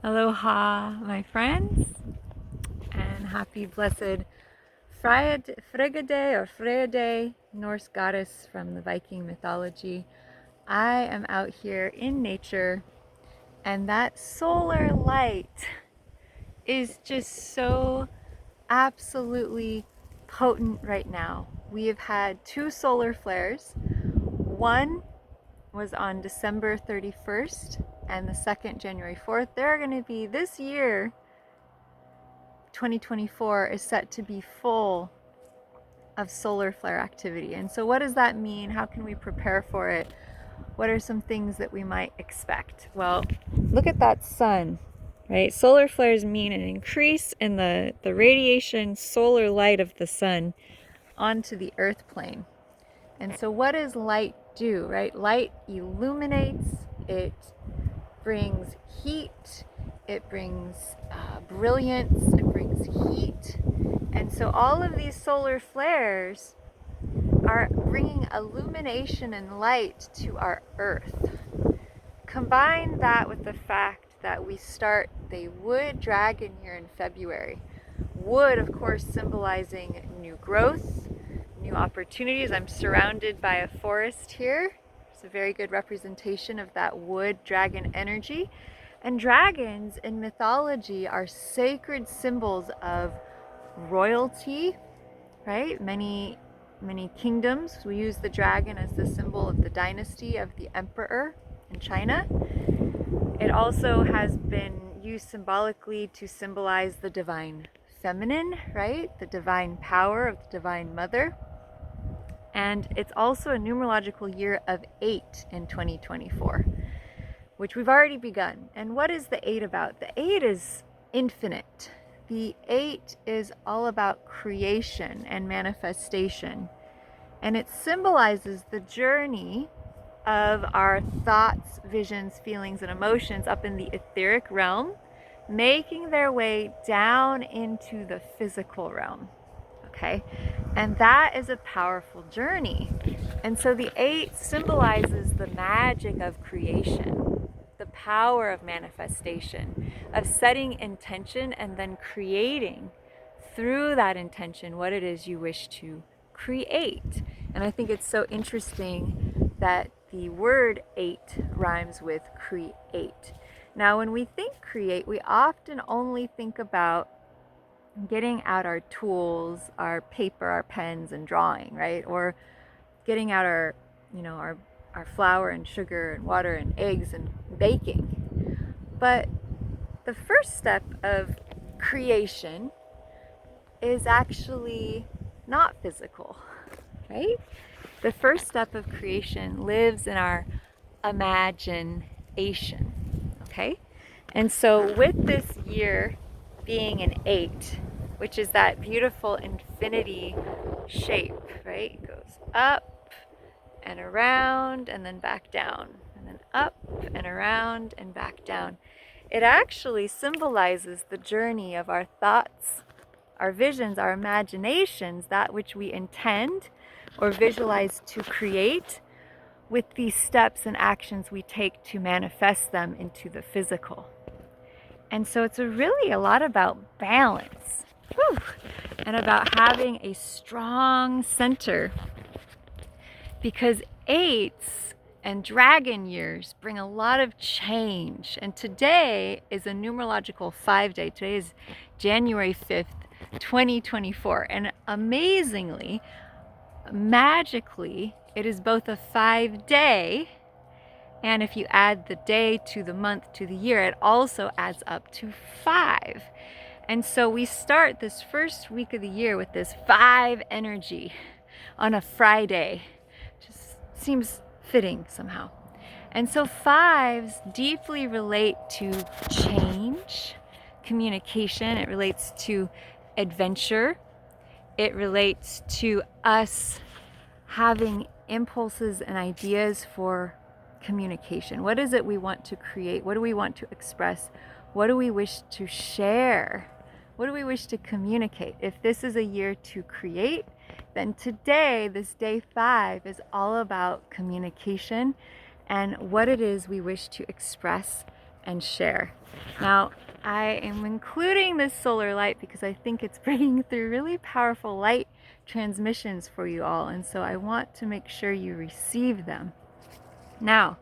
Aloha, my friends, and happy blessed Frigga Day or Freya Day, Norse goddess from the Viking mythology. I am out here in nature, and that solar light is just so absolutely potent right now. We have had two solar flares. One was on December 31st, and the second, January 4th. They're going to be this year. 2024 is set to be full of solar flare activity. And so what does that mean? How can we prepare for it? What are some things that we might expect? Well, look at that sun, right? Solar flares mean an increase in the radiation solar light of the sun onto the earth plane. And so what does light do, right? Light illuminates, it brings heat, it brings brilliance, it brings heat. And so all of these solar flares are bringing illumination and light to our earth. Combine that with the fact that we start the wood dragon year in February. Wood, of course, symbolizing new growth, new opportunities. I'm surrounded by a forest here. It's a very good representation of that wood dragon energy. And dragons in mythology are sacred symbols of royalty, right? Many kingdoms, we use the dragon as the symbol of the dynasty of the emperor in China. It also has been used symbolically to symbolize the divine feminine, right? The divine power of the divine mother. And it's also a numerological year of 8 in 2024, which we've already begun. And what is the 8 about? The 8 is infinite. The 8 is all about creation and manifestation. And it symbolizes the journey of our thoughts, visions, feelings, and emotions up in the etheric realm, making their way down into the physical realm. Okay? And that is a powerful journey. And so the 8 symbolizes the magic of creation, the power of manifestation, of setting intention and then creating through that intention what it is you wish to create. And I think it's so interesting that the word 8 rhymes with create. Now, when we think create, we often only think about getting out our tools, our paper, our pens, and drawing, right? Or getting out our flour and sugar and water and eggs and baking. But the first step of creation is actually not physical, right? The first step of creation lives in our imagination, okay? And so with this year being an 8, which is that beautiful infinity shape, right? It goes up and around and then back down, and then up and around and back down. It actually symbolizes the journey of our thoughts, our visions, our imaginations, that which we intend or visualize to create, with these steps and actions we take to manifest them into the physical. And so it's really a lot about balance, and about having a strong center, because 8s and dragon years bring a lot of change. And today is a numerological 5 day. Today is January 5th, 2024. And amazingly, magically, it is both a 5 day, and if you add the day to the month to the year, it also adds up to 5. And so we start this first week of the year with this 5 energy on a Friday. Just seems fitting somehow. And so 5s deeply relate to change, communication. It relates to adventure. It relates to us having impulses and ideas for communication. What is it we want to create? What do we want to express? What do we wish to share? What do we wish to communicate? If this is a year to create, then today, this day 5, is all about communication and what it is we wish to express and share. Now, I am including this solar light because I think it's bringing through really powerful light transmissions for you all, and so I want to make sure you receive them. Now,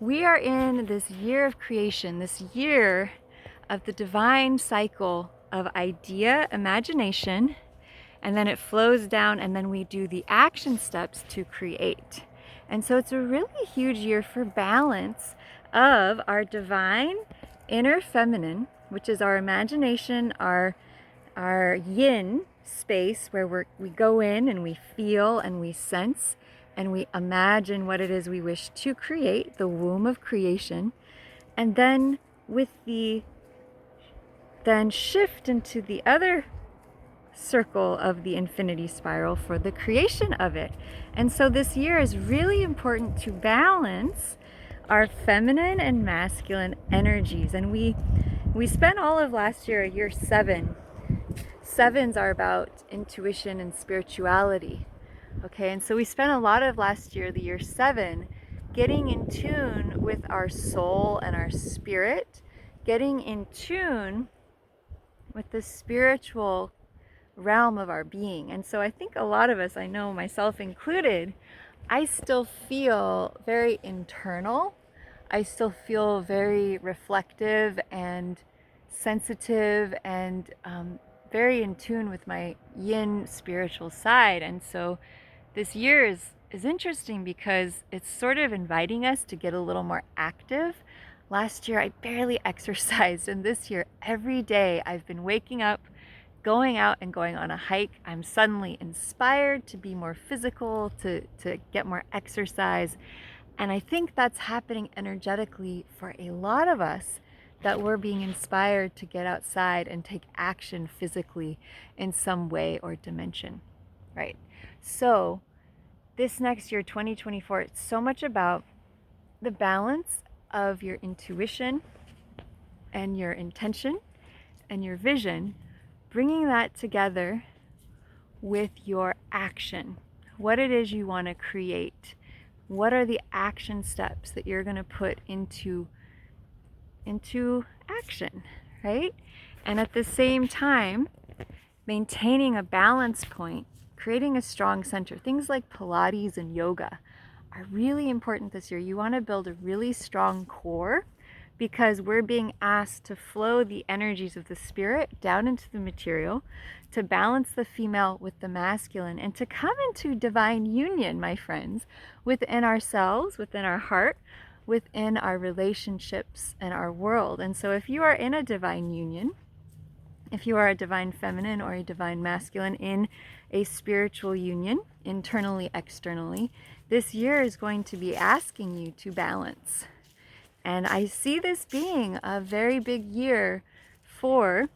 we are in this year of creation, this year of the divine cycle of idea, imagination, and then it flows down, and then we do the action steps to create. And so it's a really huge year for balance of our divine inner feminine, which is our imagination, our yin space where we go in and we feel and we sense and we imagine what it is we wish to create, the womb of creation, and then shift into the other circle of the infinity spiral for the creation of it. And so this year is really important to balance our feminine and masculine energies. And we spent all of last year, year 7. Sevens are about intuition and spirituality. Okay, and so we spent a lot of last year, the year 7, getting in tune with our soul and our spirit, getting in tune with the spiritual realm of our being. And so I think a lot of us, I know myself included, I still feel very internal. I still feel very reflective and sensitive and very in tune with my yin spiritual side. And so this year is interesting because it's sort of inviting us to get a little more active. Last year I barely exercised, and this year every day I've been waking up, going out and going on a hike. I'm suddenly inspired to be more physical, to get more exercise. And I think that's happening energetically for a lot of us, that we're being inspired to get outside and take action physically in some way or dimension, right? So this next year, 2024, it's so much about the balance of your intuition and your intention and your vision, bringing that together with your action, what it is you want to create. What are the action steps that you're going to put into action, right? And at the same time, maintaining a balance point, creating a strong center. Things like Pilates and yoga are really important this year. You want to build a really strong core because we're being asked to flow the energies of the spirit down into the material, to balance the female with the masculine, and to come into divine union, my friends, within ourselves, within our heart, within our relationships and our world. And so if you are in a divine union, if you are a divine feminine or a divine masculine in a spiritual union, internally, externally, this year is going to be asking you to balance. And I see this being a very big year for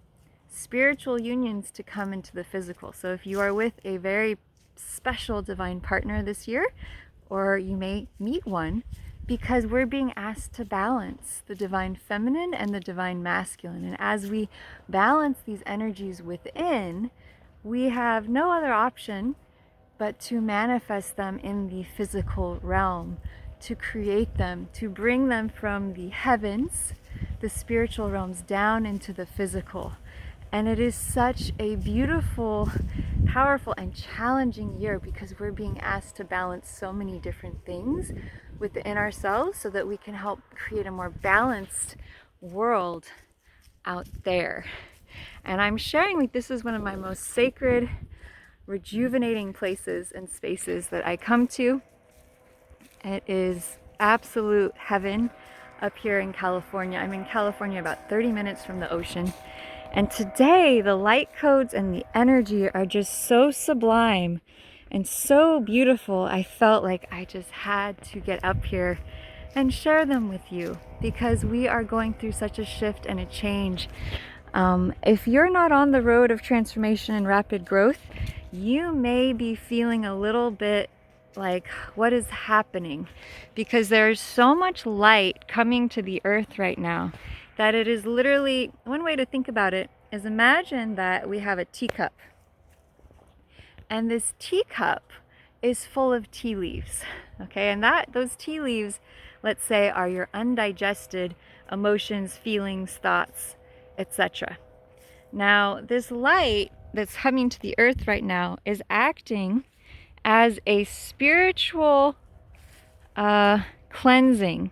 spiritual unions to come into the physical. So if you are with a very special divine partner this year, or you may meet one, because we're being asked to balance the divine feminine and the divine masculine. And as we balance these energies within, we have no other option but to manifest them in the physical realm, to create them, to bring them from the heavens, the spiritual realms, down into the physical. And it is such a beautiful, powerful, and challenging year because we're being asked to balance so many different things within ourselves so that we can help create a more balanced world out there. And I'm sharing, like, this is one of my most sacred, rejuvenating places and spaces that I come to. It is absolute heaven up here in California. I'm in California, about 30 minutes from the ocean. And today, the light codes and the energy are just so sublime and so beautiful. I felt like I just had to get up here and share them with you because we are going through such a shift and a change. If you're not on the road of transformation and rapid growth, you may be feeling a little bit like, what is happening? Because there's so much light coming to the earth right now that it is literally, one way to think about it is, imagine that we have a teacup. And this teacup is full of tea leaves. Okay, and those tea leaves, let's say, are your undigested emotions, feelings, thoughts, etc. Now, this light that's coming to the earth right now is acting as a spiritual cleansing.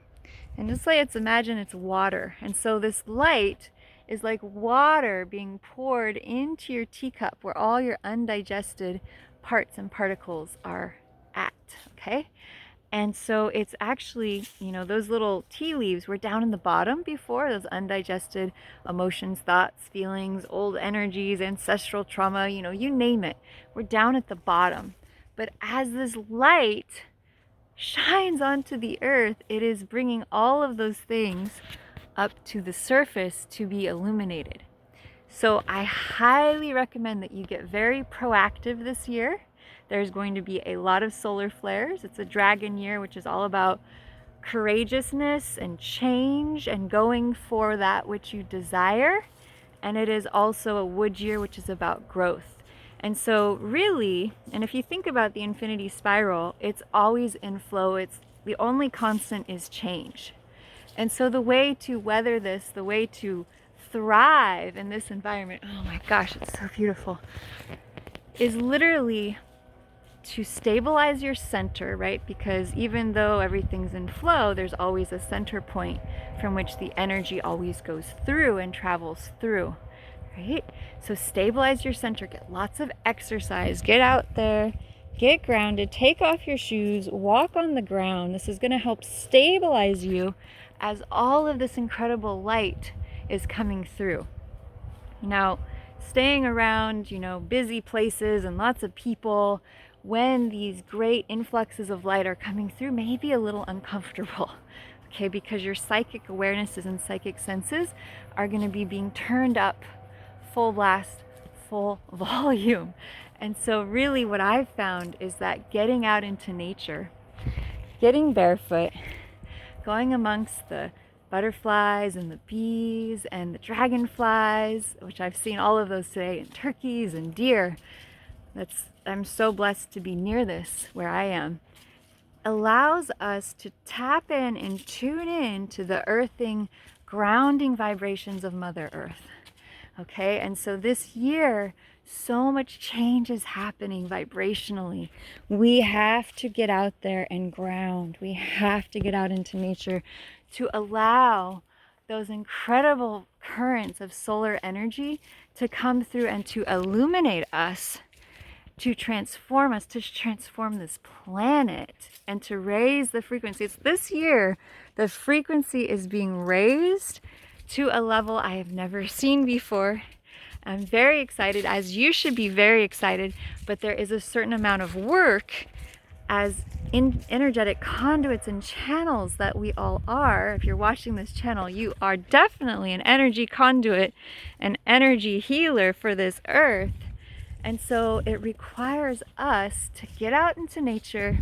And just imagine it's water. And so this light is like water being poured into your teacup where all your undigested parts and particles are at, okay? And so it's actually, those little tea leaves were down in the bottom before, those undigested emotions, thoughts, feelings, old energies, ancestral trauma, you name it. We're down at the bottom. But as this light shines onto the earth, it is bringing all of those things up to the surface to be illuminated. So I highly recommend that you get very proactive this year. There's going to be a lot of solar flares. It's a dragon year, which is all about courageousness and change and going for that which you desire. And it is also a wood year, which is about growth. And so really, and if you think about the infinity spiral, it's always in flow. It's the only constant is change. And so the way to weather this, the way to thrive in this environment, oh my gosh, it's so beautiful, is literally to stabilize your center, right? Because even though everything's in flow, there's always a center point from which the energy always goes through and travels through, right? So stabilize your center, get lots of exercise, get out there, get grounded, take off your shoes, walk on the ground. This is going to help stabilize you as all of this incredible light is coming through. Now, staying around, busy places and lots of people when these great influxes of light are coming through may be a little uncomfortable, okay? Because your psychic awarenesses and psychic senses are going to be being turned up full blast, full volume. And so really what I've found is that getting out into nature, getting barefoot, going amongst the butterflies and the bees and the dragonflies, which I've seen all of those today, and turkeys and deer. I'm so blessed to be near this where I am. Allows us to tap in and tune in to the earthing, grounding vibrations of Mother Earth. Okay, and so this year, so much change is happening vibrationally. We have to get out there and ground. We have to get out into nature to allow those incredible currents of solar energy to come through and to illuminate us, to transform us, to transform this planet, and to raise the frequencies. This year, the frequency is being raised to a level I have never seen before. I'm very excited, as you should be very excited, but there is a certain amount of work as energetic conduits and channels that we all are. If you're watching this channel, you are definitely an energy conduit, an energy healer for this earth. And so it requires us to get out into nature,